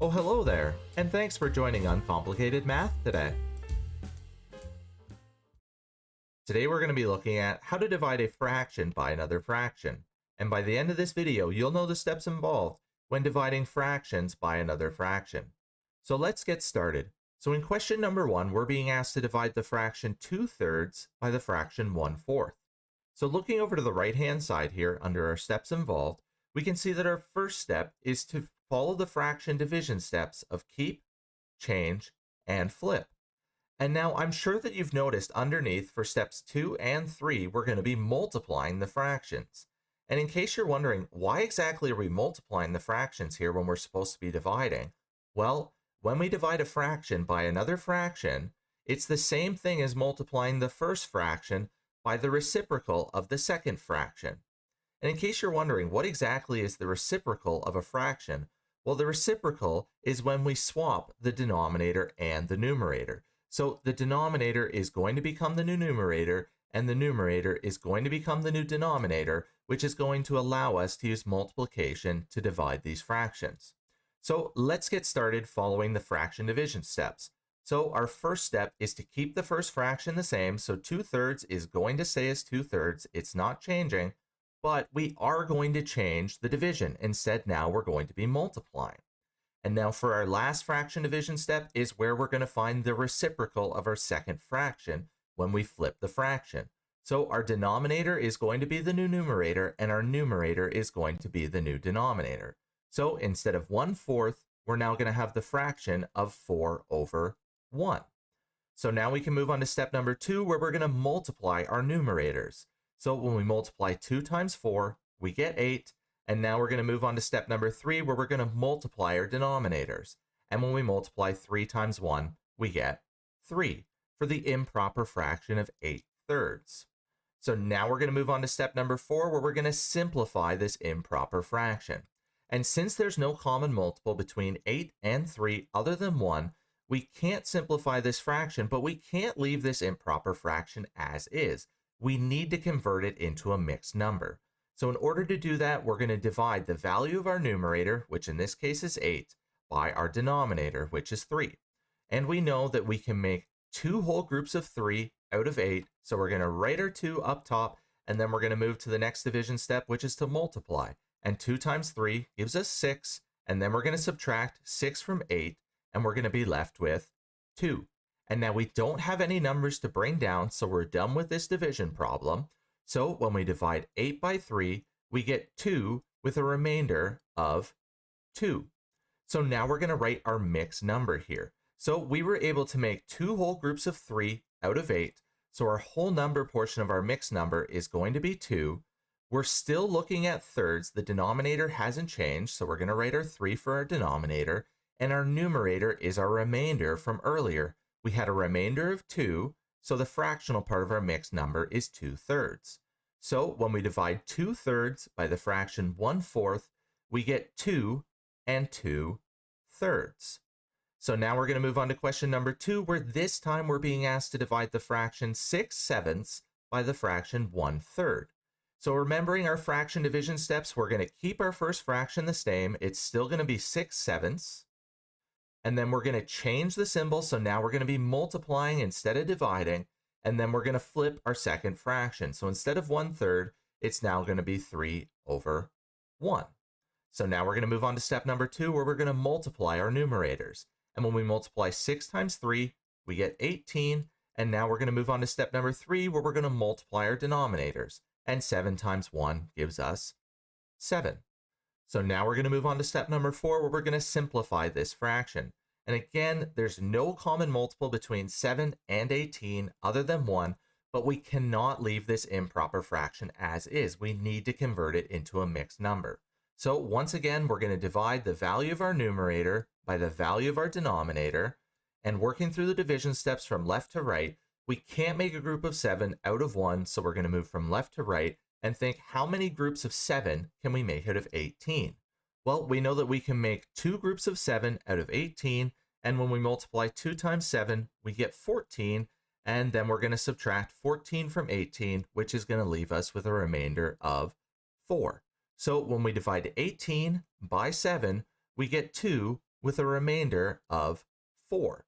Oh, hello there, and thanks for joining Uncomplicated Math today. Today we're going to be looking at how to divide a fraction by another fraction. And by the end of this video, you'll know the steps involved when dividing fractions by another fraction. So let's get started. So in question number 1, we're being asked to divide the fraction 2/3 by the fraction 1/4. So looking over to the right-hand side here under our steps involved, we can see that our first step is to follow the fraction division steps of keep, change, and flip. And now I'm sure that you've noticed underneath for steps 2 and 3, we're going to be multiplying the fractions. And in case you're wondering, why exactly are we multiplying the fractions here when we're supposed to be dividing? Well, when we divide a fraction by another fraction, it's the same thing as multiplying the first fraction by the reciprocal of the second fraction. And in case you're wondering, what exactly is the reciprocal of a fraction? Well, the reciprocal is when we swap the denominator and the numerator. So the denominator is going to become the new numerator, and the numerator is going to become the new denominator, which is going to allow us to use multiplication to divide these fractions. So let's get started following the fraction division steps. So our first step is to keep the first fraction the same. So 2/3 is going to stay as 2/3. It's not changing. But we are going to change the division. Instead, now we're going to be multiplying. And now for our last fraction division step is where we're going to find the reciprocal of our second fraction when we flip the fraction. So our denominator is going to be the new numerator, and our numerator is going to be the new denominator. So instead of 1/4, we're now going to have the fraction of 4/1. So now we can move on to step number 2, where we're going to multiply our numerators. So when we multiply 2 times 4, we get 8. And now we're going to move on to step number 3, where we're going to multiply our denominators. And when we multiply 3 times 1, we get 3 for the improper fraction of 8/3. So now we're going to move on to step number 4, where we're going to simplify this improper fraction. And since there's no common multiple between 8 and 3 other than 1, we can't simplify this fraction, but we can't leave this improper fraction as is. We need to convert it into a mixed number. So in order to do that, we're going to divide the value of our numerator, which in this case is 8, by our denominator, which is 3. And we know that we can make 2 whole groups of 3 out of 8. So we're going to write our 2 up top, and then we're going to move to the next division step, which is to multiply. And 2 times 3 gives us 6, and then we're going to subtract 6 from 8, and we're going to be left with 2. And now we don't have any numbers to bring down, so we're done with this division problem. So when we divide 8 by 3, we get 2 with a remainder of 2. So now we're going to write our mixed number here. So we were able to make 2 whole groups of 3 out of 8. So our whole number portion of our mixed number is going to be 2. We're still looking at thirds. The denominator hasn't changed, so we're going to write our 3 for our denominator. And our numerator is our remainder from earlier. We had a remainder of 2, so the fractional part of our mixed number is 2/3. So when we divide 2/3 by the fraction 1/4, we get 2 and 2/3. So now we're going to move on to question number 2, where this time we're being asked to divide the fraction 6/7 by the fraction 1/3. So remembering our fraction division steps, we're going to keep our first fraction the same. It's still going to be 6/7. And then we're going to change the symbol. So now we're going to be multiplying instead of dividing. And then we're going to flip our second fraction. So instead of 1/3, it's now going to be 3/1. So now we're going to move on to step number 2, where we're going to multiply our numerators. And when we multiply 6 times 3, we get 18. And now we're going to move on to step number 3, where we're going to multiply our denominators. And 7 times 1 gives us 7. So now we're going to move on to step number 4, where we're going to simplify this fraction. And again, there's no common multiple between 7 and 18 other than 1, but we cannot leave this improper fraction as is. We need to convert it into a mixed number. So once again, we're going to divide the value of our numerator by the value of our denominator. And working through the division steps from left to right, we can't make a group of 7 out of 1, so we're going to move from left to right and think, how many groups of 7 can we make out of 18? Well, we know that we can make 2 groups of 7 out of 18, and when we multiply 2 times 7, we get 14, and then we're going to subtract 14 from 18, which is going to leave us with a remainder of 4. So when we divide 18 by 7, we get 2 with a remainder of 4.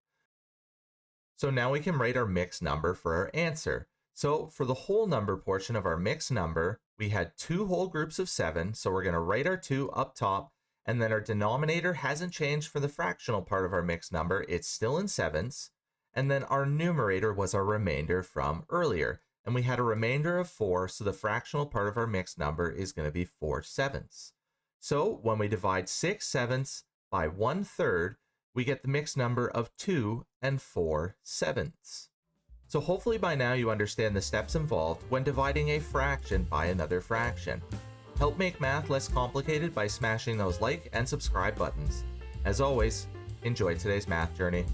So now we can write our mixed number for our answer. So for the whole number portion of our mixed number, we had 2 whole groups of 7, so we're going to write our 2 up top, and then our denominator hasn't changed for the fractional part of our mixed number, it's still in sevenths, and then our numerator was our remainder from earlier, and we had a remainder of 4, so the fractional part of our mixed number is going to be 4 sevenths. So when we divide 6 sevenths by 1/3, we get the mixed number of 2 and 4 sevenths. So hopefully by now you understand the steps involved when dividing a fraction by another fraction. Help make math less complicated by smashing those like and subscribe buttons. As always, enjoy today's math journey.